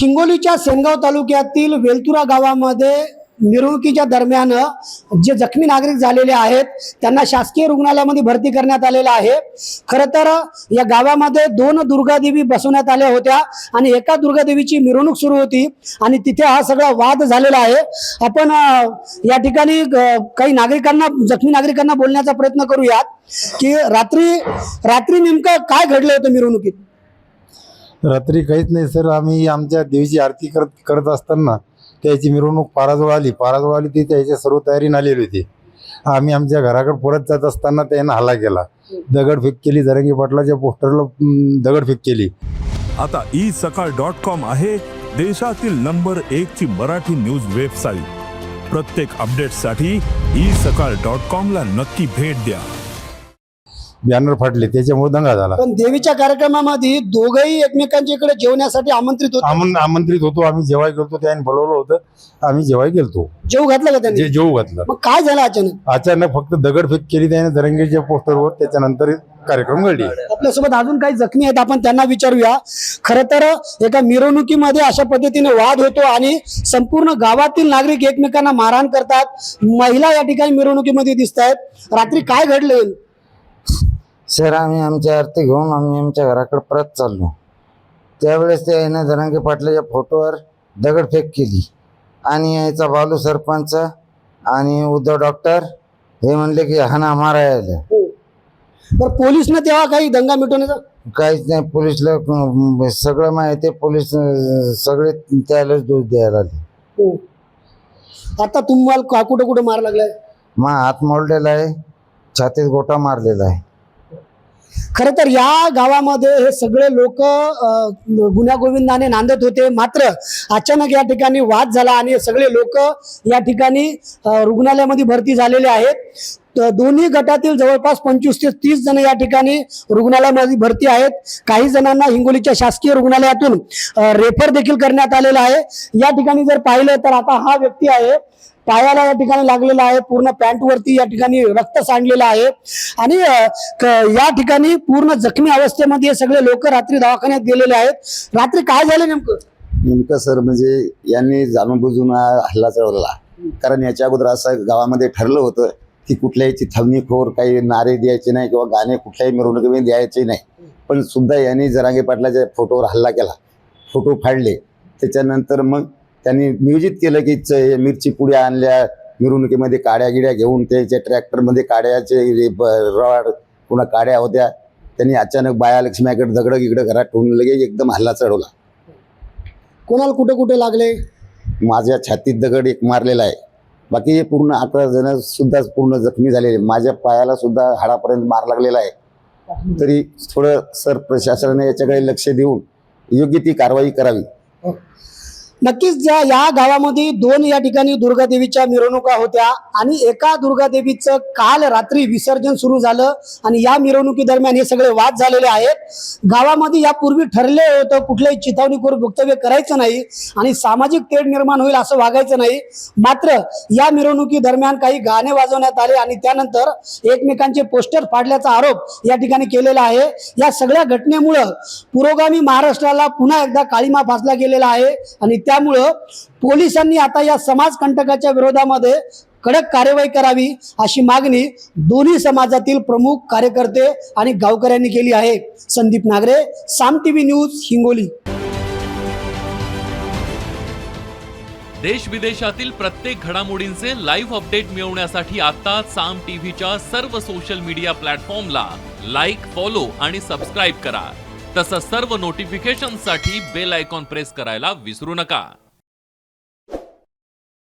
हिंगोलीच्या सेनगाव तालुक्यातील वेलतुरा गावामध्ये मिरवणुकीच्या दरम्यान जे जखमी नागरिक झालेले आहेत त्यांना शासकीय रुग्णालयामध्ये भरती करण्यात आलेलं आहे। खरं तर या गावामध्ये 2 दुर्गादेवी बसवण्यात आल्या होत्या आणि एका दुर्गादेवीची मिरवणूक सुरू होती आणि तिथे हा सगळा वाद झालेला आहे। आपण या ठिकाणी काही नागरिकांना, जखमी नागरिकांना बोलण्याचा प्रयत्न करूयात की रात्री नेमकं काय घडलं होतं मिरवणुकीत। रात्री काहीच नाही सर, आम्ही आमच्या देवीची आरती करत असताना त्याची मिरवणूक पाराजवळ आली ती त्याच्या सर्व तयारीने आलेली होती। आम्ही आमच्या घराकडे परत जात असताना त्यानं हल्ला केला, दगडफेक केली, जरांगे पाटलाच्या पोस्टरला दगडफेक केली। आता isakal.com आहे देशातील नंबर 1 ची मराठी न्यूज वेबसाईट। प्रत्येक अपडेटसाठी isakal.com ला नक्की भेट द्या। बॅनर फाटले, त्याच्यामुळे दंगा झाला। पण देवीच्या कार्यक्रमामध्ये दोघेही एकमेकांच्या इकडे जेवण्यासाठी आमंत्रित होतो। आम्ही जेवाय गेलतो, त्याने बोलवलं होतं, आम्ही जेवाय गेलतो। जेव घातलं का त्यांनी? जेव घातलं। मग काय झालं अचानक फक्त दगडफेक केली त्याने जरंगेच्या पोस्टरवर, त्याच्यानंतर कार्यक्रम घडली। आपल्यासोबत अजून काही जखमी आहेत, आपण त्यांना विचारूया। खरं तर एका मिरवणुकीमध्ये अशा पद्धतीने वाद होतो आणि संपूर्ण गावातील नागरिक एकमेकांना मारहाण करतात, महिला या ठिकाणी मिरवणुकीमध्ये दिसत आहेत। रात्री काय घडलं? सर, आम्ही आमची आरती घेऊन आम्ही आमच्या घराकडे परत चाललो, त्यावेळेस त्याने जरांगे पाटलाच्या फोटोवर दगडफेक केली आणि याचा बालू सरपंच आणि उद्धव डॉक्टर हे म्हणले की हाना मारायला। बरं, पोलिसनं तेव्हा काही दंगा मिटवण्याचा? काहीच नाही, पोलिसला सगळं माहिती, पोलीस सगळे त्यालाच दोष द्यायला लागले। आता तुम्हाला कुठं कुठं मार लागलाय? हात मोडलेला आहे, छातीत गोटा मारलेला आहे। खरं तर या गावामध्ये हे सगळे लोक गुण्यागोविंदाने नांदत होते, मात्र अचानक या ठिकाणी वाद झाला आणि सगळे लोक या ठिकाणी रुग्णालयामध्ये भरती झालेले आहेत। दोन्ही गटातील जवळपास 25 ते 30 जण या ठिकाणी रुग्णालयामध्ये भरती आहेत। काही जणांना हिंगोलीच्या शासकीय रुग्णालयातून रेफर देखील करण्यात आलेला आहे। या ठिकाणी जर पाहिलं तर आता हा व्यक्ती आहे, पायाला या ठिकाणी लागलेला आहे, पूर्ण पॅन्टवरती या ठिकाणी रक्त सांडलेलं आहे आणि या ठिकाणी पूर्ण जखमी अवस्थेमध्ये हे सगळे लोक रात्री दवाखान्यात गेलेले आहेत। रात्री काय झालं नेमकं सर, म्हणजे यांनी जाणून बुजून हल्ला चढवला, कारण याच्या अगोदर असं गावामध्ये ठरलं होतं की कुठल्याही चिथावणीखोर काही नारे द्यायचे नाही किंवा गाणे कुठल्याही मिरवणुकीमध्ये द्यायचे नाही, पण सुद्धा यांनी जरांगे पाटलाच्या फोटोवर हल्ला केला, फोटो फाडले। त्याच्यानंतर मग त्यांनी नियोजित केलं की मिरची पुड्या आणल्या, मिरवणुकीमध्ये काड्या गिड्या घेऊन त्याच्या ट्रॅक्टरमध्ये काड्याचे रॉड पुन्हा काड्या होत्या, त्यांनी अचानक बाया लक्ष्मीकडे दगड गिगडं घरात ठेवून लगेच एकदम हल्ला चढवला। कोणाला कुठे कुठे लागले? माझ्या छातीत दगड एक मारलेला आहे, बाकी हे पूर्ण 11 जण सुद्धा पूर्ण जखमी झालेले, माझ्या पायाला सुद्धा हाडापर्यंत मार लागलेला आहे। तरी थोडं सर प्रशासनाने याच्याकडे लक्ष देऊन योग्य ती कारवाई करावी। नक्कीच या गावामध्ये 2 या ठिकाणी दुर्गादेवीच्या मिरवणुका होत्या आणि एका दुर्गादेवीचं काल रात्री विसर्जन सुरू झालं आणि या मिरवणुकी दरम्यान हे सगळे वाद झालेले आहेत। गावामध्ये यापूर्वी ठरले होतं कुठल्याही चिथावणीखोर वक्तव्य करायचं नाही आणि सामाजिक तेढ निर्माण होईल असं वागायचं नाही, मात्र या मिरवणुकी दरम्यान काही गाणे वाजवण्यात आले आणि त्यानंतर एकमेकांचे पोस्टर फाडल्याचा आरोप या ठिकाणी केलेला आहे। या सगळ्या घटनेमुळे पुरोगामी महाराष्ट्राला पुन्हा एकदा काळीमा फासला गेलेला आहे आणि त्यामुळं पोलिसांनी आता या समाजकंटकाच्या विरोधामध्ये कडक कार्यवाही करावी अशी मागणी दोन्ही समाजातील प्रमुख कार्यकर्ते आणि गावकऱ्यांनी केली आहे। संदीप नागरे, साम टीव्ही न्यूज, हिंगोली। देश विदेशातील प्रत्येक घडामोडींचे लाईव्ह अपडेट मिळवण्यासाठी आता साम टीव्हीच्या सर्व सोशल मीडिया प्लॅटफॉर्मला लाईक, फॉलो आणि सबस्क्राईब करा। तसंच सर्व नोटिफिकेशनसाठी बेल आयकॉन प्रेस करायला विसरू नका।